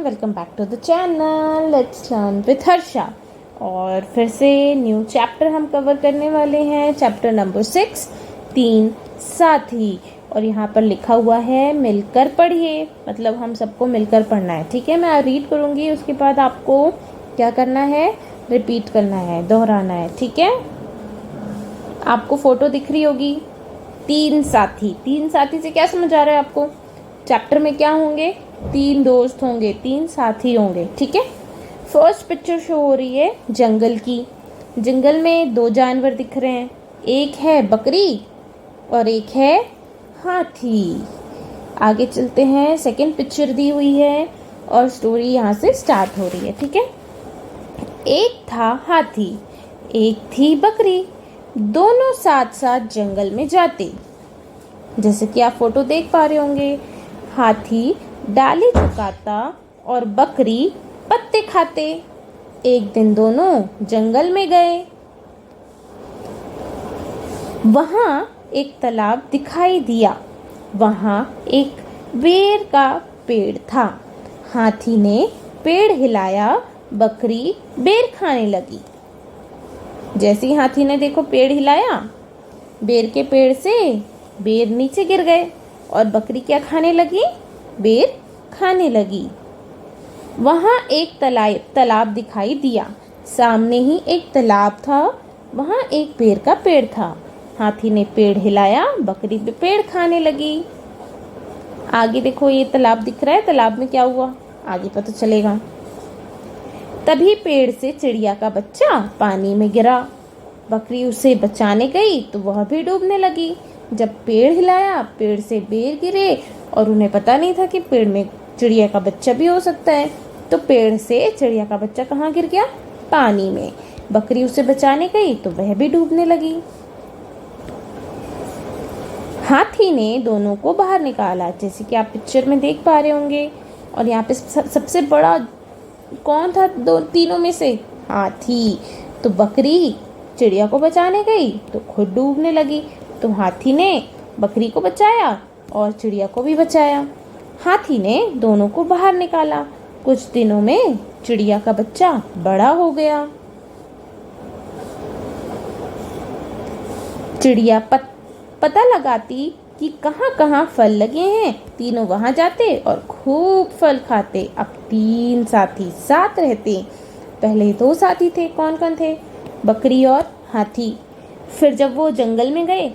Welcome back to the channel let's learn with Harsha. और फिर से न्यू चैप्टर हम कवर करने वाले हैं, चैप्टर नंबर 6 तीन साथी। और यहाँ पर लिखा हुआ है मिलकर पढ़िए, मतलब हम सबको मिलकर पढ़ना है। ठीक है, मैं रीड करूँगी, उसके बाद आपको क्या करना है, रिपीट करना है, दोहराना है। ठीक है, आपको फोटो दिख रही होगी, तीन साथी। तीन साथी से क्या समझ आ रहा है आपको? चैप्टर में क्या होंगे, तीन दोस्त होंगे, तीन साथी होंगे। ठीक है, फर्स्ट पिक्चर शो हो रही है जंगल की। जंगल में दो जानवर दिख रहे हैं, एक है बकरी और एक है हाथी। आगे चलते हैं, सेकंड पिक्चर दी हुई है और स्टोरी यहाँ से स्टार्ट हो रही है। ठीक है, एक था हाथी, एक थी बकरी, दोनों साथ साथ जंगल में जाते। जैसे कि आप फोटो देख पा रहे होंगे, हाथी डाली झुकाता और बकरी पत्ते खाते। एक दिन दोनों जंगल में गए, वहां एक तालाब दिखाई दिया। वहां एक बेर का पेड़ था। हाथी ने पेड़ हिलाया, बकरी बेर खाने लगी। जैसे ही हाथी ने देखो पेड़ हिलाया, बेर के पेड़ से बेर नीचे गिर गए और बकरी क्या खाने लगी, बेर खाने लगी। वहां एक तालाब दिखाई दिया। सामने ही एक तालाब था, वहां एक बेर का पेड़ था। हाथी ने पेड़ हिलाया, बकरी भी पेड़ खाने लगी। आगे देखो, ये तालाब दिख रहा है, तालाब में क्या हुआ आगे पता चलेगा। तभी पेड़ से चिड़िया का बच्चा पानी में गिरा। बकरी उसे बचाने गई तो वह भी डूबने लगी। जब पेड़ हिलाया, पेड़ से बेर गिरे और उन्हें पता नहीं था कि पेड़ में चिड़िया का बच्चा भी हो सकता है। तो पेड़ से चिड़िया का बच्चा कहाँ गिर गया, पानी में। बकरी उसे बचाने गई तो वह भी डूबने लगी। हाथी ने दोनों को बाहर निकाला, जैसे कि आप पिक्चर में देख पा रहे होंगे। और यहाँ पे सबसे बड़ा कौन था तीनों में से? हाथी। तो बकरी चिड़िया को बचाने गई तो खुद डूबने लगी। तो हाथी ने बकरी को बचाया और चिड़िया को भी बचाया। हाथी ने दोनों को बाहर निकाला। कुछ दिनों में चिड़िया का बच्चा बड़ा हो गया। चिड़िया पता लगाती कि कहाँ कहाँ फल लगे हैं। तीनों वहां जाते और खूब फल खाते। अब तीन साथी साथ रहते। पहले दो साथी थे, कौन कौन थे? बकरी और हाथी। फिर जब वो जंगल में गए,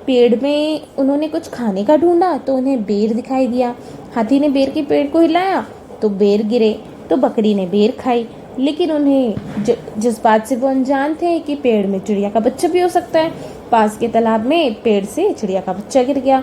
पेड़ में उन्होंने कुछ खाने का ढूंढा तो उन्हें बेर दिखाई दिया। हाथी ने बेर के पेड़ को हिलाया तो बेर गिरे, तो बकरी ने बेर खाई। लेकिन उन्हें जिस बात से वो अनजान थे कि पेड़ में चिड़िया का बच्चा भी हो सकता है, पास के तालाब में पेड़ से चिड़िया का बच्चा गिर गया।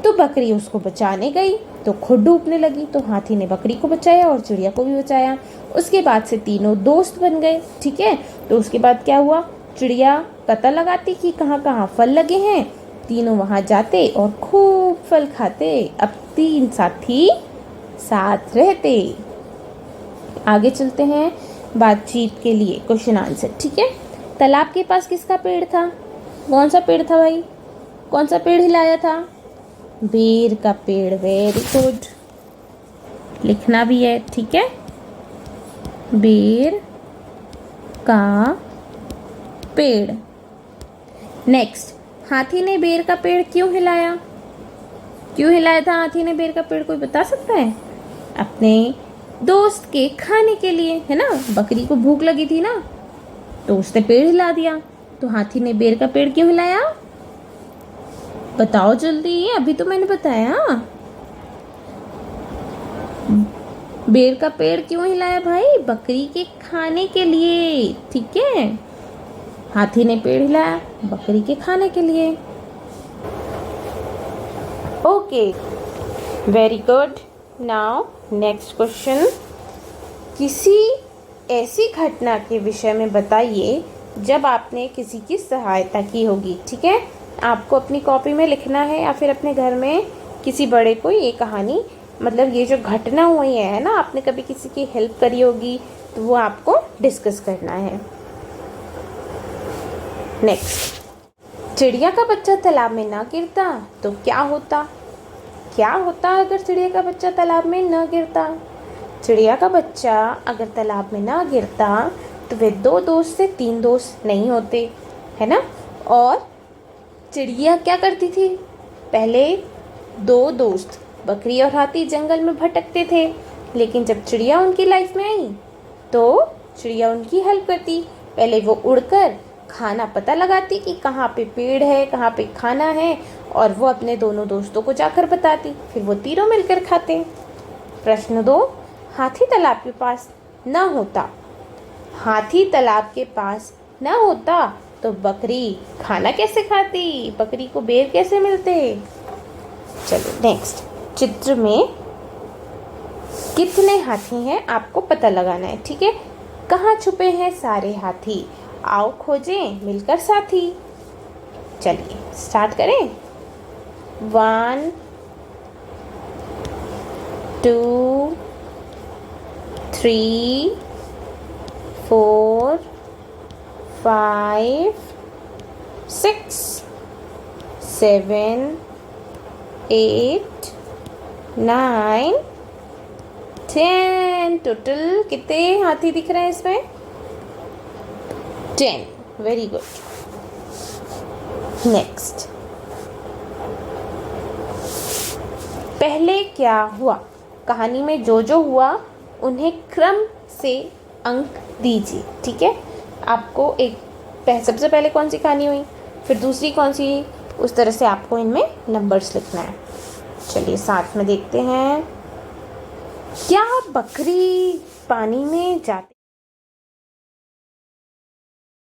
तो बकरी उसको बचाने गई तो खुद डूबने लगी। तो हाथी ने बकरी को बचाया और चिड़िया को भी बचाया। उसके बाद से तीनों दोस्त बन गए। ठीक है, तो उसके बाद क्या हुआ, चिड़िया पता लगाती कि कहाँ कहाँ फल लगे हैं। तीनों वहां जाते और खूब फल खाते। अब तीन साथी साथ रहते। आगे चलते हैं बातचीत के लिए, क्वेश्चन आंसर। ठीक है, तालाब के पास किसका पेड़ था? कौन सा पेड़ था भाई? कौन सा पेड़ हिलाया था? बेर का पेड़। वेरी गुड, लिखना भी है। ठीक है, बेर का पेड़। नेक्स्ट, हाथी ने बेर का पेड़ क्यों हिलाया? क्यों हिलाया था हाथी ने बेर का पेड़, कोई बता सकता है? अपने दोस्त के खाने के लिए, है ना। बकरी को भूख लगी थी ना, तो उसने पेड़ हिला दिया। तो हाथी ने बेर का पेड़ क्यों हिलाया? बताओ जल्दी, अभी तो मैंने बताया। बेर का पेड़ क्यों हिलाया भाई? बकरी के खाने के लिए। ठीक है, हाथी ने पेड़ हिलाया बकरी के खाने के लिए। Okay, very good. Now next question, किसी ऐसी घटना के विषय में बताइए जब आपने किसी की सहायता की होगी। ठीक है, आपको अपनी कॉपी में लिखना है या फिर अपने घर में किसी बड़े को ये कहानी, मतलब ये जो घटना हुई है ना, आपने कभी किसी की हेल्प करी होगी तो वो आपको डिस्कस करना है। नेक्स्ट, चिड़िया का बच्चा तालाब में ना गिरता तो क्या होता? क्या होता अगर चिड़िया का बच्चा तालाब में न गिरता? चिड़िया का बच्चा अगर तालाब में ना गिरता तो वे 2 दोस्त से 3 दोस्त नहीं होते, है ना। और चिड़िया क्या करती थी, पहले 2 दोस्त बकरी और हाथी जंगल में भटकते थे, लेकिन जब चिड़िया उनकी लाइफ में आई तो चिड़िया उनकी हेल्प करती। पहले वो उड़कर खाना पता लगाती कि कहाँ पे पेड़ है, कहाँ पे खाना है, और वो अपने दोनों दोस्तों को जाकर बताती, फिर वो तीनों मिलकर खाते। प्रश्न 2, हाथी तालाब के पास ना होता, हाथी तालाब के पास ना होता तो बकरी खाना कैसे खाती, बकरी को बेर कैसे मिलते। चलो नेक्स्ट, चित्र में कितने हाथी हैं आपको पता लगाना है, ठीक है। कहाँ छुपे हैं सारे हाथी, आओ खोजें मिलकर साथी। चलिए स्टार्ट करें। 1 2 3 4 5 6 7 8 9 10। टोटल कितने हाथी दिख रहे हैं इसमें, 10। Very good. नेक्स्ट, पहले क्या हुआ, कहानी में जो जो हुआ उन्हें क्रम से अंक दीजिए, ठीक है। आपको सबसे पहले कौन सी कहानी हुई, फिर दूसरी कौन सी, उस तरह से आपको इनमें नंबर्स लिखना है। चलिए साथ में देखते हैं। क्या बकरी पानी में जाती